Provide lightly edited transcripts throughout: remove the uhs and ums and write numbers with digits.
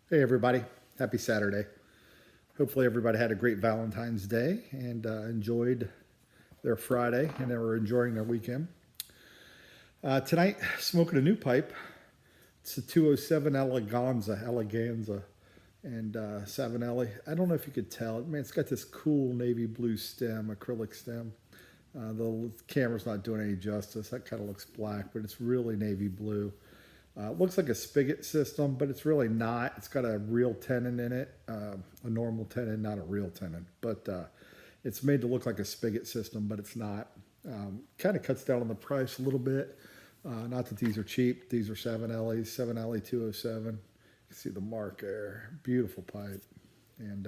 Hey, everybody. Happy Saturday. Hopefully, everybody had a great Valentine's Day and enjoyed their Friday and they were enjoying their weekend. Tonight, smoking a new pipe. It's a 207 Eleganza, and Savinelli. I don't know if you could tell. Man, it's got this cool navy blue stem, acrylic stem. The camera's not doing any justice. That kind of looks black, but it's really navy blue. It looks like a spigot system, but it's really not. It's got a real tenon in it, a normal tenon, not a real tenon. But it's made to look like a spigot system, but it's not. Kind of cuts down on the price a little bit. Not that these are cheap. These are 7Ls, 7LE 207. You can see the mark there. Beautiful pipe. And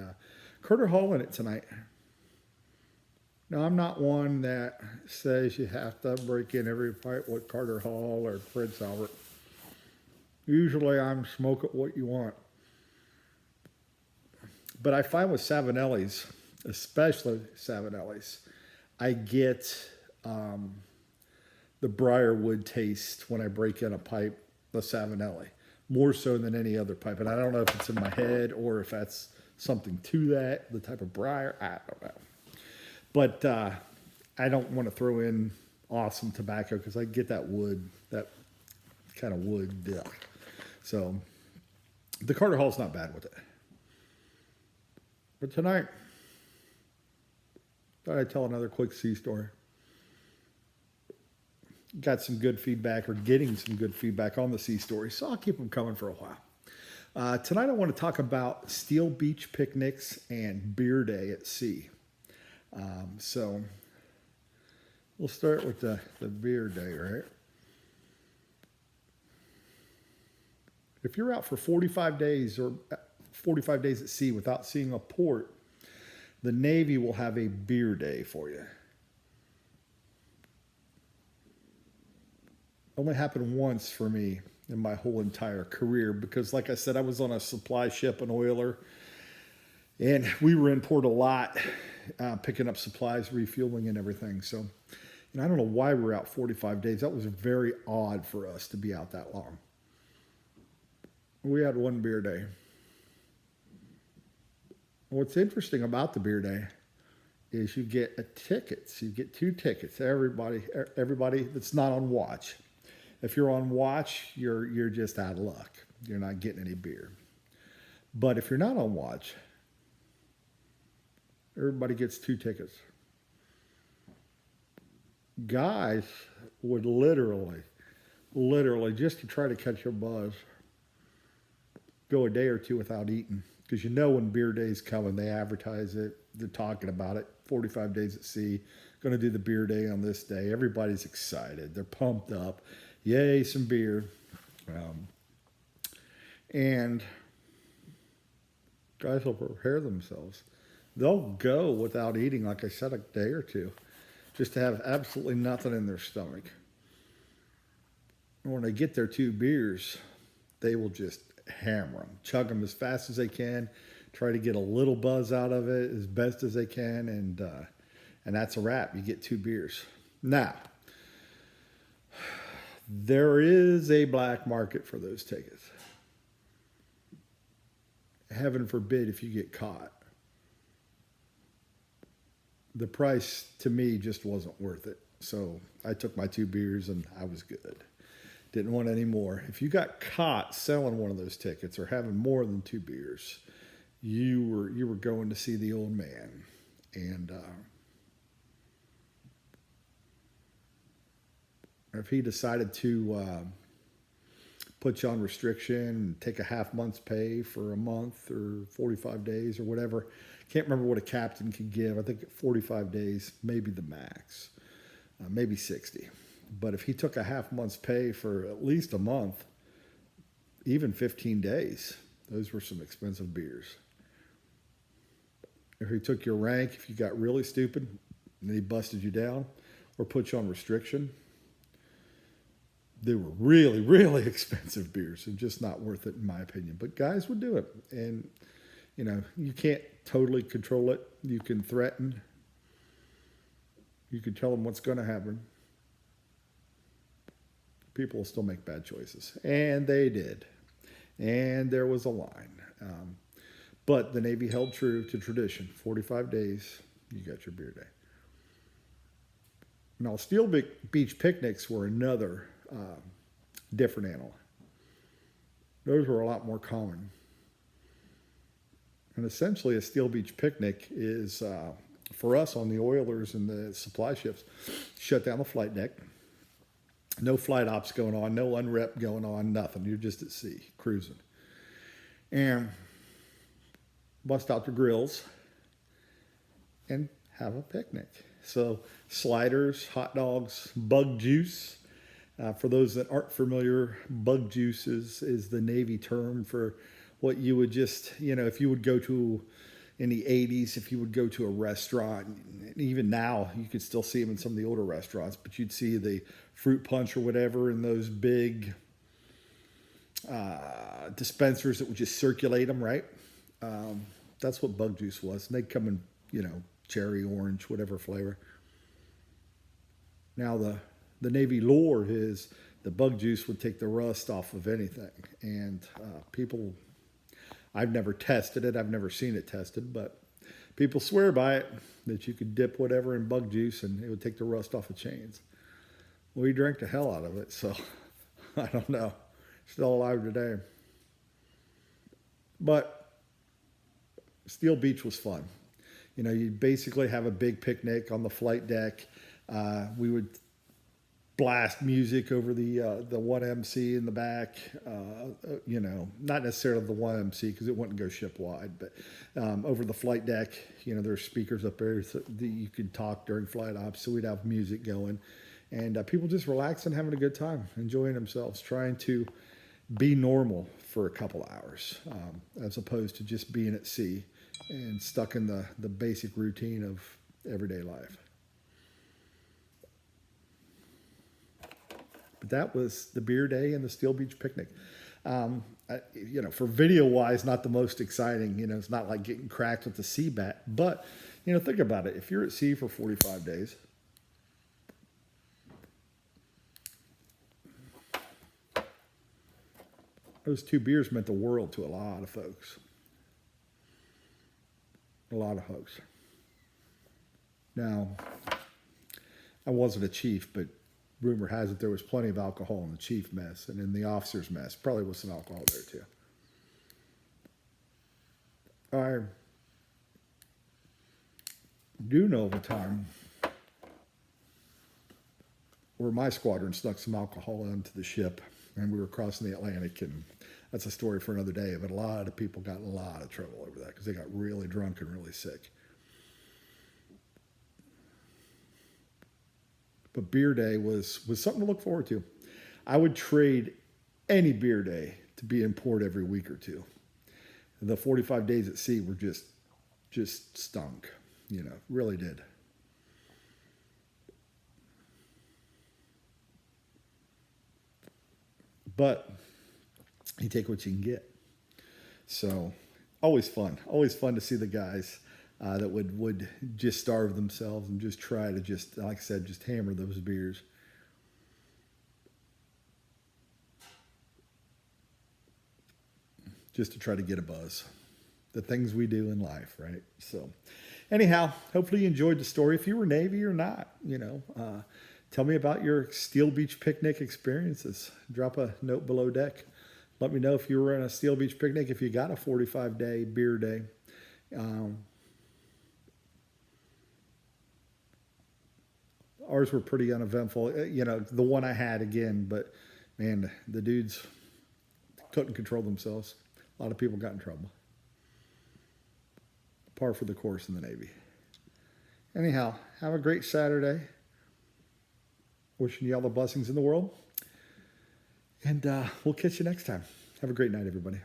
Carter Hall in it tonight. Now, I'm not one that says you have to break in every pipe with Carter Hall or Prince Albert. Usually I'm smoke it what you want. But I find with Savinellis, especially Savinellis, I get the briarwood taste when I break in a pipe, the Savinelli, more so than any other pipe. And I don't know if it's in my head or if that's something to that, the type of briar, I don't know. But I don't want to throw in awesome tobacco because I get that wood, that kind of wood. Ugh. So the Carter Hall's not bad with it. But tonight, thought I'd tell another quick sea story. Got some good feedback, or getting some good feedback on the sea story, so I'll keep them coming for a while. Tonight I want to talk about steel beach picnics and beer day at sea. So we'll start with the beer day, right? If you're out for 45 days or 45 days at sea without seeing a port, the Navy will have a beer day for you. Only happened once for me in my whole entire career because, like I said, I was on a supply ship, an oiler, and we were in port a lot, picking up supplies, refueling, and everything. So, I don't know why we were out 45 days. That was very odd for us to be out that long. We had one beer day. What's interesting about the beer day is you get tickets. You get 2 tickets. Everybody that's not on watch. If you're on watch, you're just out of luck. You're not getting any beer. But if you're not on watch, everybody gets 2 tickets. Guys would literally, just to try to catch a buzz, go a day or 2 without eating. Because when beer day's coming, they advertise it, they're talking about it. 45 days at sea, going to do the beer day on this day. Everybody's excited. They're pumped up. Yay, some beer. And guys will prepare themselves. They'll go without eating, like I said, a day or 2, just to have absolutely nothing in their stomach. And when they get their 2 beers, they will just hammer them, chug them as fast as they can, try to get a little buzz out of it as best as they can, and that's a wrap. You get 2 beers. Now, there is a black market for those tickets. Heaven forbid if you get caught. The price to me just wasn't worth it. So I took my 2 beers and I was good. Didn't want any more. If you got caught selling one of those tickets or having more than 2 beers, you were going to see the old man. And if he decided to put you on restriction and take a half month's pay for a month or 45 days or whatever, can't remember what a captain could give. I think 45 days, maybe the max, maybe 60. But if he took a half month's pay for at least a month, even 15 days, those were some expensive beers. If he took your rank, if you got really stupid and he busted you down or put you on restriction, they were really, really expensive beers and just not worth it in my opinion. But guys would do it. And, you can't totally control it. You can threaten. You can tell them what's going to happen. People will still make bad choices. And they did. and there was a line. But the Navy held true to tradition. 45 days, you got your beer day. Now, Steel Beach picnics were another different animal. Those were a lot more common. And essentially, a Steel Beach picnic is, for us on the oilers and the supply ships, shut down the flight deck. No flight ops going on, no unrep going on, nothing. You're just at sea, cruising. And bust out the grills and have a picnic. So sliders, hot dogs, bug juice. For those that aren't familiar, bug juice is the Navy term for what you would just, if you would go to, in the 80s, if you would go to a restaurant, even now, you could still see them in some of the older restaurants, but you'd see the fruit punch or whatever in those big dispensers that would just circulate them, right? That's what bug juice was. And they'd come in, cherry, orange, whatever flavor. Now, the Navy lore is the bug juice would take the rust off of anything. And people, I've never tested it. I've never seen it tested, but people swear by it, that you could dip whatever in bug juice and it would take the rust off of chains. We drank the hell out of it, so I don't know. Still alive today. But Steel Beach was fun. You'd basically have a big picnic on the flight deck. We would blast music over the 1MC in the back. Not necessarily the 1MC because it wouldn't go ship wide, but over the flight deck, there's speakers up there so that you could talk during flight ops. So we'd have music going, and people just relaxing, having a good time, enjoying themselves, trying to be normal for a couple hours, as opposed to just being at sea and stuck in the basic routine of everyday life. But that was the beer day and the Steel Beach picnic. For video-wise, not the most exciting. It's not like getting cracked with the sea bat. But, think about it. If you're at sea for 45 days, those 2 beers meant the world to a lot of folks. A lot of folks. Now, I wasn't a chief, but rumor has it there was plenty of alcohol in the chief mess and in the officer's mess. Probably was some alcohol there too. I do know of a time where my squadron snuck some alcohol into the ship and we were crossing the Atlantic, and that's a story for another day, but a lot of people got in a lot of trouble over that because they got really drunk and really sick. But beer day was something to look forward to. I would trade any beer day to be in port every week or two. The 45 days at sea were just stunk, really did. But you take what you can get. So always fun to see the guys that would just starve themselves and just try to like I said, just hammer those beers. Just to try to get a buzz. The things we do in life, right? So anyhow, hopefully you enjoyed the story. If you were Navy or not, tell me about your Steel Beach picnic experiences. Drop a note below deck. Let me know if you were on a Steel Beach picnic, if you got a 45-day beer day. Ours were pretty uneventful. The one I had again, but man, the dudes couldn't control themselves. A lot of people got in trouble. Par for the course in the Navy. Anyhow, have a great Saturday. Wishing you all the blessings in the world. And we'll catch you next time. Have a great night, everybody.